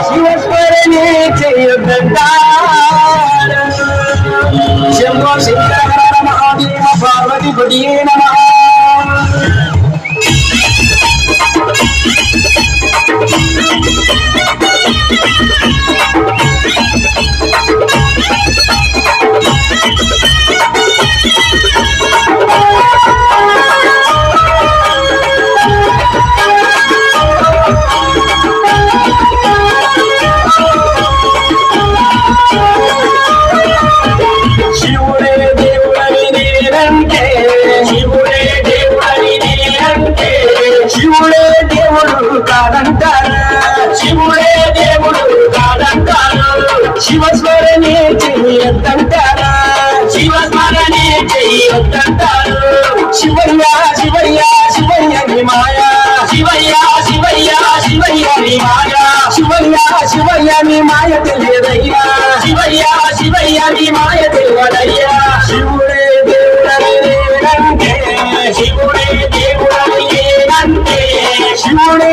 శివస్మరణే చేయొద్దంటారు. శంభో శంకర మహాదేవ పార్వతి పతియే నమః. శివుడే దేవుడు కాదంటారు. శివుడే దేవుడు కాదంటారు. శివస్మరణే చెయ్యొద్దంటారు. శివస్మరణే చెయ్యొద్దంటారు. శివయ్య శివయ్య శివయ్య నీ మాయా. శివయ్య శివయ్య శివయ్య నీ మాయా. శివయ్య శివయ్య నీ మాయ తెలియదయ్యా. శివయ్య శివయ్య నీ మాయ తెలియదయ్యా. శివుడే దేవుడని నేనంటే. శివుడే దేవుడని నేనంటే. శివుడే